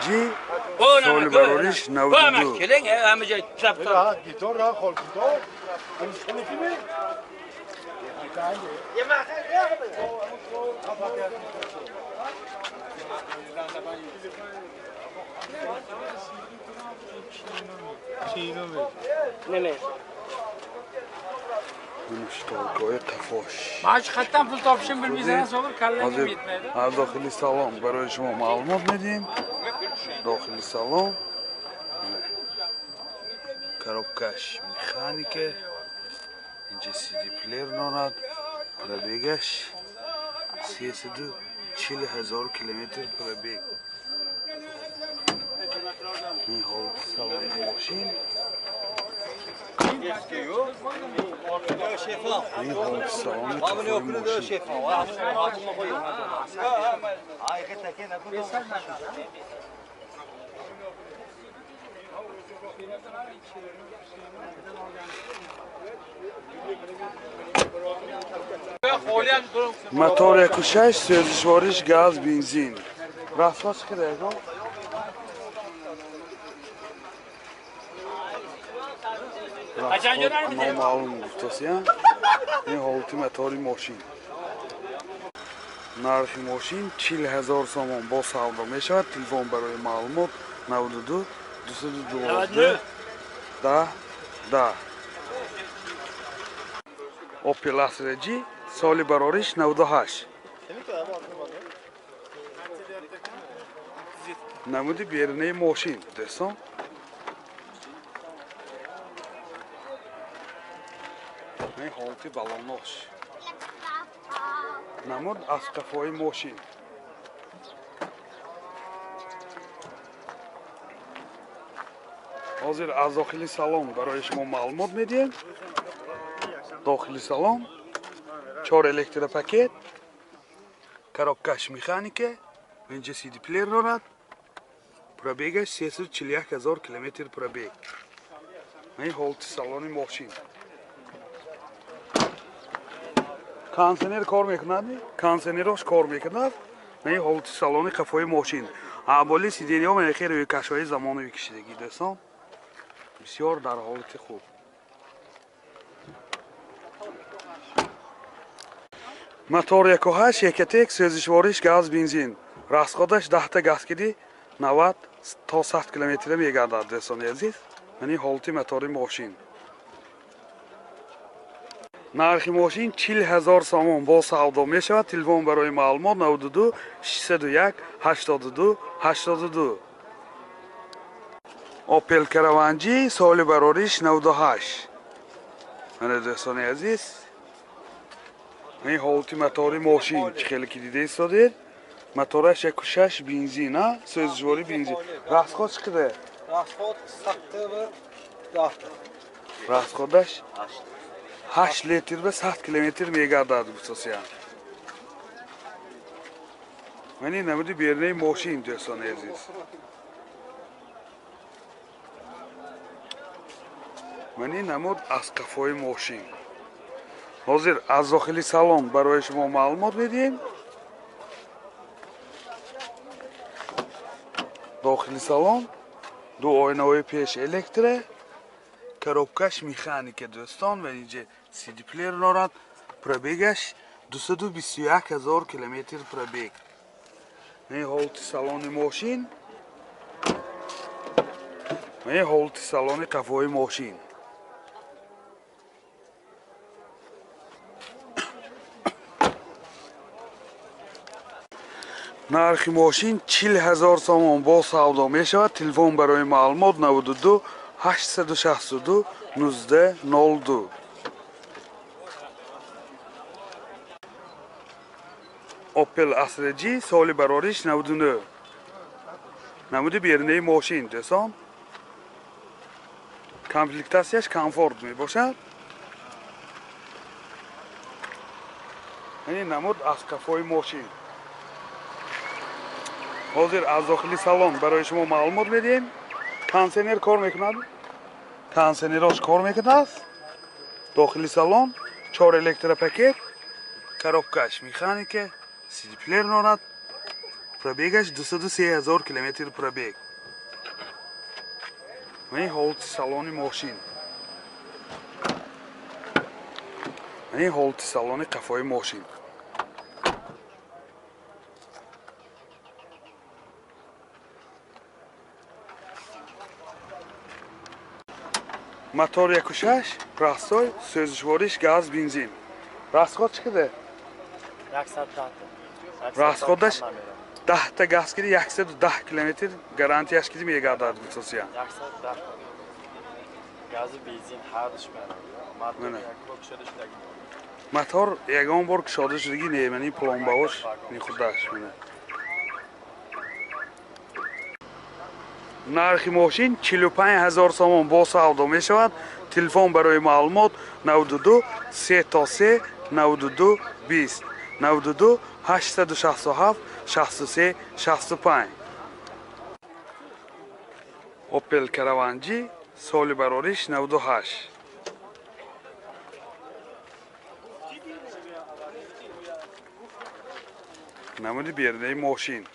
караванҷӣ соли барориш 92. Keling, hamma joy tiklab Rahat gitar, rahat kol gitar. Nima? Муштолкои қафош. Mana shu xatdan pul topishim bilmaysan, so'g'ir kallang Hozir yetmaydi. дохили салон барои шумо маълумот медиҳем. Дохили салон. Коробкаш механика. Инҷа CD плеер дорад. Пробегаш 340,000 километр пробег. Ин ҳолати салони мошин. ин ҳолати салони қафои мошин. мотор 1.6 сӯзишвориш газ бензин. Расход чӣ қадар ко? Номаълум гуфтасия. ин ҳолати мотори мошин. нархи мошин 40,000 сомон бо савдо мешавад. Телефон барои маълумот 92 212 10. Opel Astra G соли барориш 98. намуди берунаи мошин дӯстон. ин ҳолати балонош. намуд аз қафои мошин. ҳозир аз дохили салон барои шумо маълумот медиҳем. дохили салон 4 электропакет, коробкаш механика, инҷа CD плеер дорад. Пробегаш 341,000 километр пробег. ин ҳолати салони мошин. кондитсионер кор мекунад? кондитсионерош кор мекунад. ин ҳолати салони қафои мошин. аввали сиденьё мехе рӯи кашои замонавӣ кишидагӣ дӯстон. бисёр дар ҳолати хуб. мотор 1.8 1.1 сӯзишвориш газ бензин. расходаш 10 газкиди 90 то 100 км мегардад дӯстони азиз. ин ҳолати мотори мошин. нархи мошин 40,000 сомон бо савдо мешавад. телефон барои маълумот 92 601 82 82. Opel караванҷӣ соли барориш 98. ана дӯстони азиз. ин ҳолати мотори мошин. чӣ хеле ки дида истодед? мотораш 1.6 бензин, а? сӯзишвори бензин. расход чӣ қадар? Расход 7 расходаш 8 литр ба 100 км мегардад гуфтасия. мани намуди берунаи мошин дӯстони азиз. мани намуд аз қафои мошин. ҳозир аз дохили салон барои шумо маълумот медиҳем. дохили салон ду ойнаҳои пеш электро, коробкаш механика дӯстон ва инҷа CD плеер дорад. пробегаш 221,000 километр пробег. ин ҳолати салони мошин. ин ҳолати салони қафои мошин. нархи мошин 40,000 сомон бо савдо мешавад. телефон барои маълумот 92 862 1902. Opel Astra G соли барориш 99. намуди берунаи мошин дӯстон. комплектасияш комфорт мебошад. ин намуд аз қафои мошин. ҳозир аз дохили салон барои шумо маълумот медиҳем. кондитсионер кор мекунад? кондитсионерош кор мекунад. дохили салон 4 электропакет, коробкаш механика, CD плеер дорад. пробегаш 203 000 километр пробег. این حالت سالن ماشین. این حالت سالن قفای ماشین. موتور 1.6 راستای سوزشوارش گاز بنزین. راستخود چقدر؟ 110 راستخودش 10 تا گاز گیری 110 کیلومتر گارانتیش کدی میگردد میسوسیا. 110 گازی بنزین هرش میره نه. موتور یک بار شدش دیگه موتور یگان بار کشاده شدگی نیمنی پلمباوش نی خودش منه. نرخ ماشین 45000 سوم با سودا می شود. تلفن برای معلومات 92 3 92 20 92 867 63 65. اوپل کراوانجی سال براریش 98. نمودی بیرده ماشین.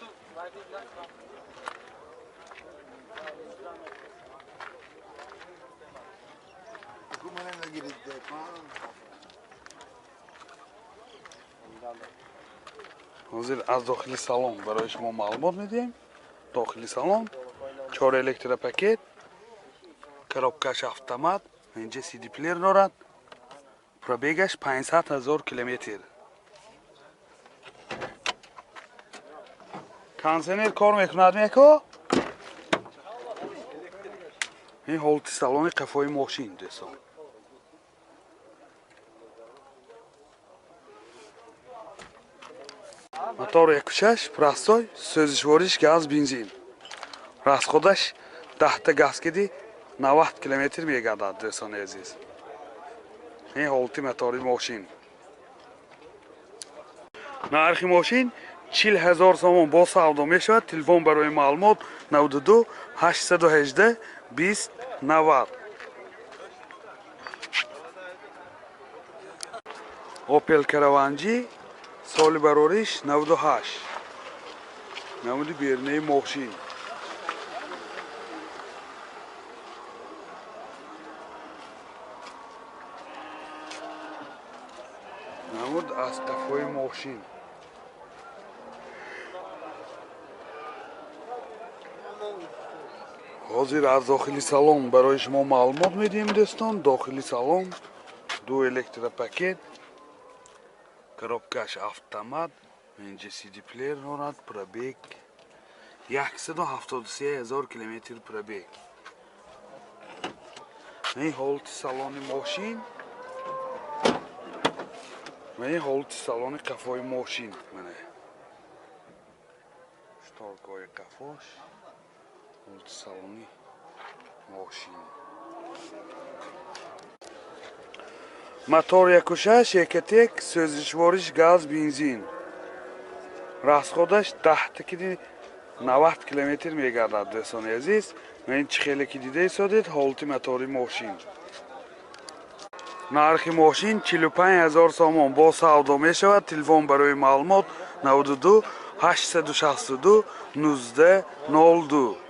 حاضر از داخل سالن برای شما معلومات میدیم. داخل سالن 4 الکترا پاکت، коробкаш автомат، اینجا سی دی پلیر دارد. پروبیگش 500,000 کیلومتر. کانسنر کار میکند میکو؟ این حالت سالن قفای ماشین دوستان. موتور 1.6 простой, سوزشوارش گاز بنزین. расходаш 10 تا газ киди 90 километр мегардад дӯстони азиз. ин ҳолати мотори мошин. нархи мошин 40000 сомон бо савдо мешавад. телефон барои маълумот 92 818 20 90. опел караванҷи соли барориш 98. намуди бернаи мошин. намуд аз қафои мошин. ҳозир аз дохили салон барои шумо маълумот медиҳем дӯстон. дохили салон 2 электропакет, коробкаш автомат, инҷа сиди плеер дорад. пробег 173000 километр пробег. ин ҳолати салони мошин. ин ҳолати салони қафои мошин. шторкои қафош, ҳолати салони мошин. мотор 1.6 екатек, сӯзишвориш газ бензин. расходаш 10 та киди 90 километр мегардад дӯстони азиз. ин чӣ хеле ки дида истодед ҳолати мотори мошин. нархи мошин 45000 сомон бо савдо мешавад. телефон барои маълумот 92 862 19 02.